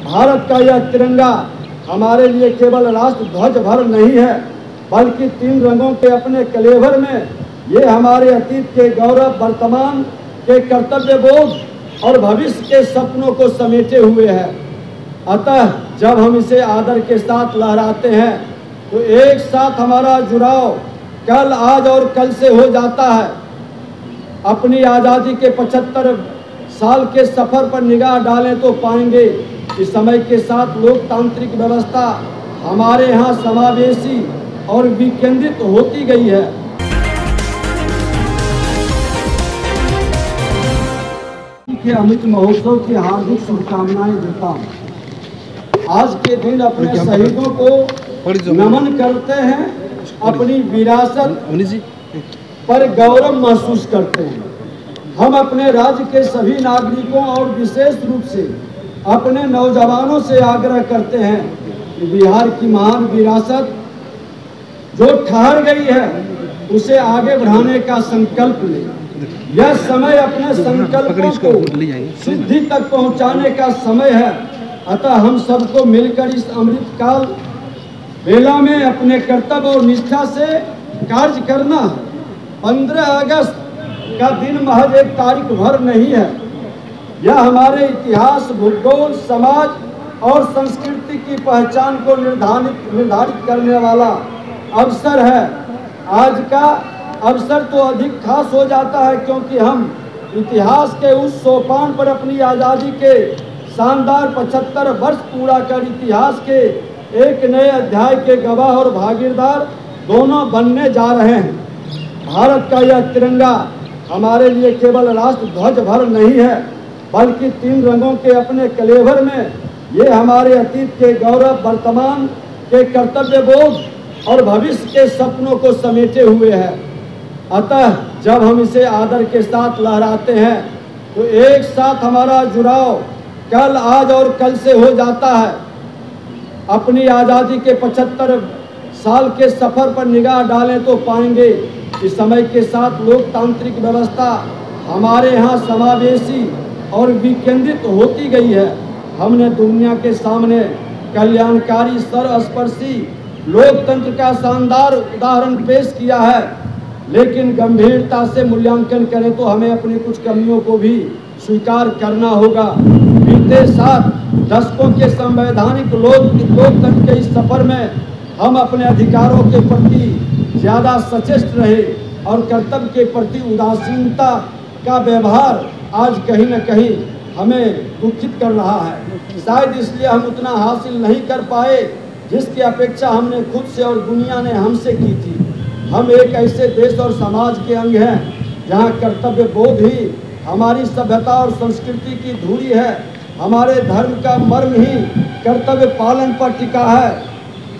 भारत का यह तिरंगा हमारे लिए केवल राष्ट्र ध्वज भर नहीं है, बल्कि 3 रंगों के अपने कलेवर में ये हमारे अतीत के गौरव, वर्तमान के कर्तव्य बोध और भविष्य के सपनों को समेटे हुए है। अतः जब हम इसे आदर के साथ लहराते हैं तो एक साथ हमारा जुड़ाव कल, आज और कल से हो जाता है। अपनी आज़ादी के 75 साल के सफर पर निगाह डालें तो पाएंगे कि समय के साथ लोकतांत्रिक व्यवस्था हमारे यहाँ समावेशी और विकेंद्रित होती गई है। अमृत महोत्सव की हार्दिक शुभकामनाएं देता हूँ। आज के दिन अपने शहीदों को नमन करते हैं, अपनी विरासत पर गौरव महसूस करते हैं। हम अपने राज्य के सभी नागरिकों और विशेष रूप से अपने नौजवानों से आग्रह करते हैं कि बिहार की महान विरासत जो ठहर गई है उसे आगे बढ़ाने का संकल्प लें। यह समय अपने संकल्पों को सिद्धि तक पहुंचाने का समय है। अतः हम सबको मिलकर इस अमृतकाल बेला में अपने कर्तव्य और निष्ठा से कार्य करना है। 15 अगस्त का दिन महज एक तारीख भर नहीं है, यह हमारे इतिहास, भूगोल, समाज और संस्कृति की पहचान को निर्धारित करने वाला अवसर है। आज का अवसर तो अधिक खास हो जाता है क्योंकि हम इतिहास के उस सोपान पर अपनी आज़ादी के शानदार 75 वर्ष पूरा कर इतिहास के एक नए अध्याय के गवाह और भागीदार दोनों बनने जा रहे हैं। भारत का यह तिरंगा हमारे लिए केवल राष्ट्र ध्वज भर नहीं है, बल्कि 3 रंगों के अपने कलेवर में ये हमारे अतीत के गौरव, वर्तमान के कर्तव्य बोध और भविष्य के सपनों को समेटे हुए है। अतः जब हम इसे आदर के साथ लहराते हैं तो एक साथ हमारा जुड़ाव कल, आज और कल से हो जाता है। अपनी आज़ादी के 75 साल के सफर पर निगाह डालें तो पाएंगे कि समय के साथ लोकतांत्रिक व्यवस्था हमारे यहाँ समावेशी और विकेंद्रित होती गई है। हमने दुनिया के सामने कल्याणकारी, सर्वस्पर्शी लोकतंत्र का शानदार उदाहरण पेश किया है, लेकिन गंभीरता से मूल्यांकन करें तो हमें अपनी कुछ कमियों को भी स्वीकार करना होगा। बीते 7 दशकों के संवैधानिक लोकतंत्र के इस सफर में हम अपने अधिकारों के प्रति ज़्यादा सचेत रहे और कर्तव्य के प्रति उदासीनता का व्यवहार आज कहीं न कहीं हमें दुखित कर रहा है। शायद इसलिए हम उतना हासिल नहीं कर पाए जिसकी अपेक्षा हमने खुद से और दुनिया ने हमसे की थी। हम एक ऐसे देश और समाज के अंग हैं जहां कर्तव्य बोध ही हमारी सभ्यता और संस्कृति की धुरी है। हमारे धर्म का मर्म ही कर्तव्य पालन पर टिका है।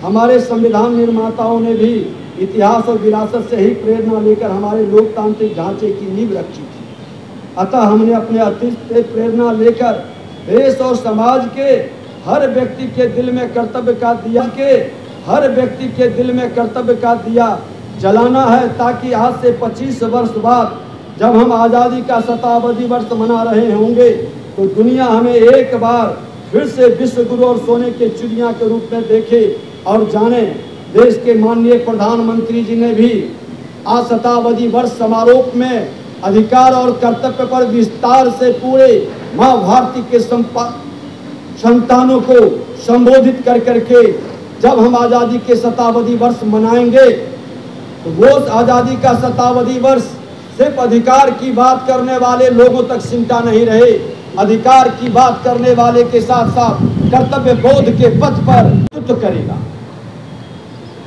हमारे संविधान निर्माताओं ने भी इतिहास और विरासत से ही प्रेरणा लेकर हमारे लोकतांत्रिक ढांचे की नींव रखी थी। अतः हमने अपने अतीत से प्रेरणा लेकर देश और समाज के हर व्यक्ति के दिल में कर्तव्य का दिया जलाना है, ताकि आज से 25 वर्ष बाद जब हम आज़ादी का शताब्दी वर्ष मना रहे होंगे तो दुनिया हमें एक बार फिर से विश्व गुरु और सोने के चिड़िया के रूप में देखे और जाने। देश के माननीय प्रधानमंत्री जी ने भी आज शताब्दी वर्ष समारोह में अधिकार और कर्तव्य पर विस्तार से पूरे माँ भारती के संतानों को संबोधित कर करके जब हम आज़ादी के शताब्दी वर्ष मनाएंगे तो वो आज़ादी का शताब्दी वर्ष सिर्फ अधिकार की बात करने वाले लोगों तक सिमटा नहीं रहे, अधिकार की बात करने वाले के साथ साथ कर्तव्य बोध के पथ पर नेतृत्व करेगा।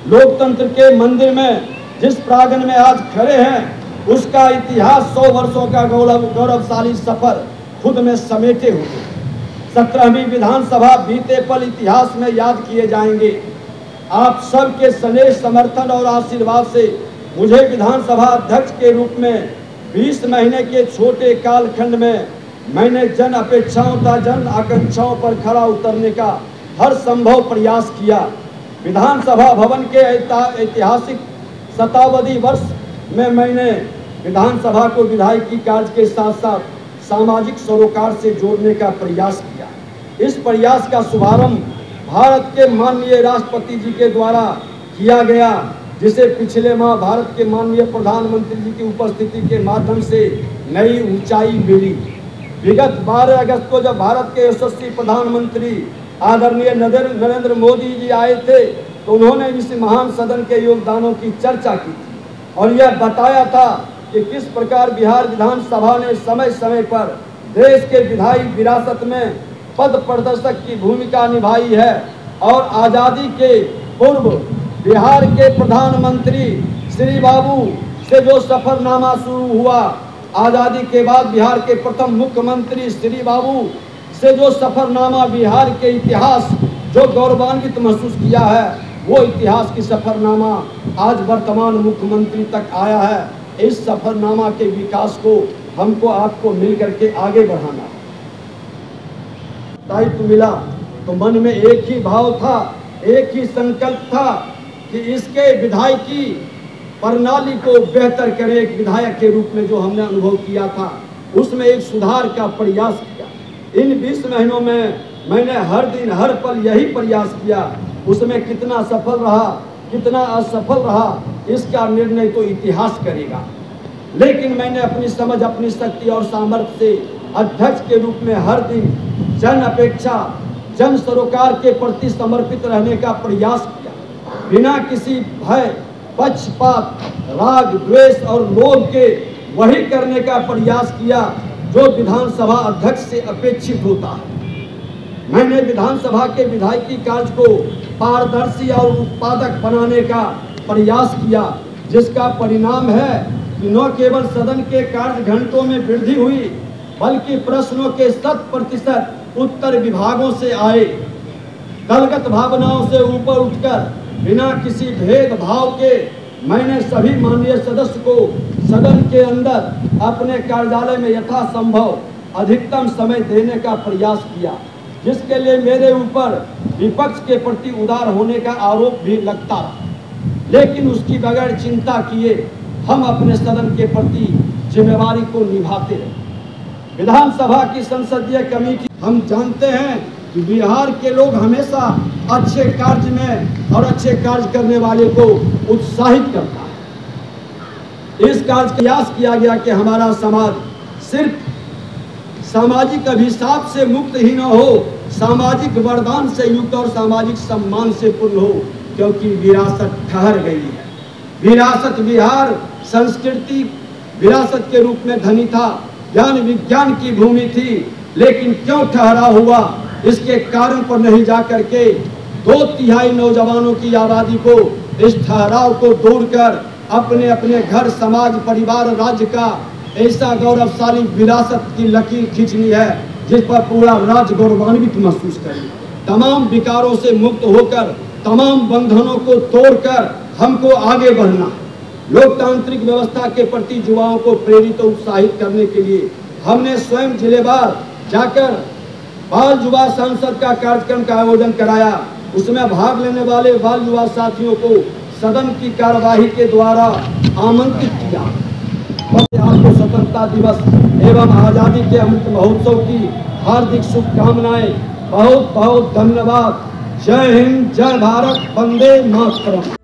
लोकतंत्र के मंदिर में जिस प्रांगण में आज खड़े हैं उसका इतिहास 100 वर्षों का गौरवशाली सफर खुद में समेटे हुए। 17वीं विधानसभा बीते पल इतिहास में याद किए जाएंगे। आप सबके स्नेह, समर्थन और आशीर्वाद से मुझे विधानसभा अध्यक्ष के रूप में 20 महीने के छोटे कालखंड में मैंने जन अपेक्षाओं तथा जन आकांक्षाओं पर खरा उतरने का हर संभव प्रयास किया। विधानसभा भवन के ऐतिहासिक शताब्दी वर्ष में मैंने विधानसभा को विधायिकी कार्य के साथ साथ सामाजिक सरोकार से जोड़ने का प्रयास किया। इस प्रयास का शुभारंभ भारत के माननीय राष्ट्रपति जी के द्वारा किया गया, जिसे पिछले माह भारत के माननीय प्रधानमंत्री जी की उपस्थिति के माध्यम से नई ऊंचाई मिली। विगत 12 अगस्त को जब भारत के यशस्वी प्रधानमंत्री आदरणीय नरेंद्र मोदी जी आए थे, तो उन्होंने इस महान सदन के योगदानों की चर्चा की थी और यह बताया था कि किस प्रकार बिहार विधानसभा ने समय समय पर देश के विधायी विरासत में पद प्रदर्शक की भूमिका निभाई है और आज़ादी के पूर्व बिहार के प्रधानमंत्री श्री बाबू से जो सफरनामा शुरू हुआ, आज़ादी के बाद बिहार के प्रथम मुख्यमंत्री श्री बाबू से जो सफरनामा बिहार के इतिहास जो गौरवान्वित महसूस किया है, वो इतिहास की सफरनामा आज वर्तमान मुख्यमंत्री तक आया है। इस सफरनामा के विकास को हमको आपको मिलकर के आगे बढ़ाना है। दायित्व मिला तो मन में एक ही भाव था, एक ही संकल्प था कि इसके विधायकी प्रणाली को बेहतर करें। एक विधायक के रूप में जो हमने अनुभव किया था, उसमें एक सुधार का प्रयास किया। इन 20 महीनों में मैंने हर दिन हर पल यही प्रयास किया। उसमें कितना सफल रहा, कितना असफल रहा, इसका निर्णय तो इतिहास करेगा। लेकिन मैंने अपनी समझ, अपनी शक्ति और सामर्थ्य से अध्यक्ष के रूप में हर दिन जन अपेक्षा, जन सरोकार के प्रति समर्पित रहने का प्रयास किया, बिना किसी भय, पक्षपात, राग, द्वेष और लोभ के वही करने का प्रयास किया जो विधानसभा अध्यक्ष से अपेक्षित होता है। मैंने विधानसभा के विधायकी कार्य को पारदर्शी और उत्पादक बनाने का प्रयास किया, जिसका परिणाम है कि न केवल सदन के कार्य घंटों में वृद्धि हुई, बल्कि प्रश्नों के 100% उत्तर विभागों से आए। दलगत भावनाओं से ऊपर उठकर बिना किसी भेदभाव के मैंने सभी माननीय सदस्य को सदन के अंदर अपने कार्यालय में यथासंभव अधिकतम समय देने का प्रयास किया, जिसके लिए मेरे ऊपर विपक्ष के प्रति उदार होने का आरोप भी लगता रहा। लेकिन उसकी बगैर चिंता किए हम अपने सदन के प्रति जिम्मेवारी को निभाते रहे। विधानसभा की संसदीय कमेटी, हम जानते हैं कि बिहार के लोग हमेशा अच्छे कार्य में और अच्छे कार्य करने वाले को उत्साहित करता है। इस कार्य का प्रयास किया गया कि हमारा समाज सिर्फ सामाजिक अभिशाप से मुक्त ही न हो, सामाजिक वरदान से युक्त और सामाजिक सम्मान से पूर्ण हो, क्योंकि विरासत ठहर गई है। विरासत बिहार संस्कृति विरासत के रूप में धनी था, ज्ञान विज्ञान की भूमि थी, लेकिन क्यों ठहरा हुआ, इसके कारण पर नहीं जाकर के 2/3 नौजवानों की आबादी को इस ठहराव को दूर कर अपने अपने घर, समाज, परिवार, राज्य का ऐसा गौरवशाली विरासत की लकीर खींचनी है जिस पर पूरा राज्य गौरवान्वित महसूस करे। तमाम विकारों से मुक्त होकर, तमाम बंधनों को तोड़कर हमको आगे बढ़ना। लोकतांत्रिक व्यवस्था के प्रति युवाओं को प्रेरित और उत्साहित करने के लिए हमने स्वयं जिलेवार जाकर बाल युवा संसद का कार्यक्रम का आयोजन कराया। उसमें भाग लेने वाले बाल युवा साथियों को सदन की कार्यवाही के द्वारा आमंत्रित किया। आपको स्वतंत्रता दिवस एवं आज़ादी के अमृत महोत्सव की हार्दिक शुभकामनाएं। बहुत बहुत धन्यवाद। जय हिंद, जय भारत, वंदे मातरम।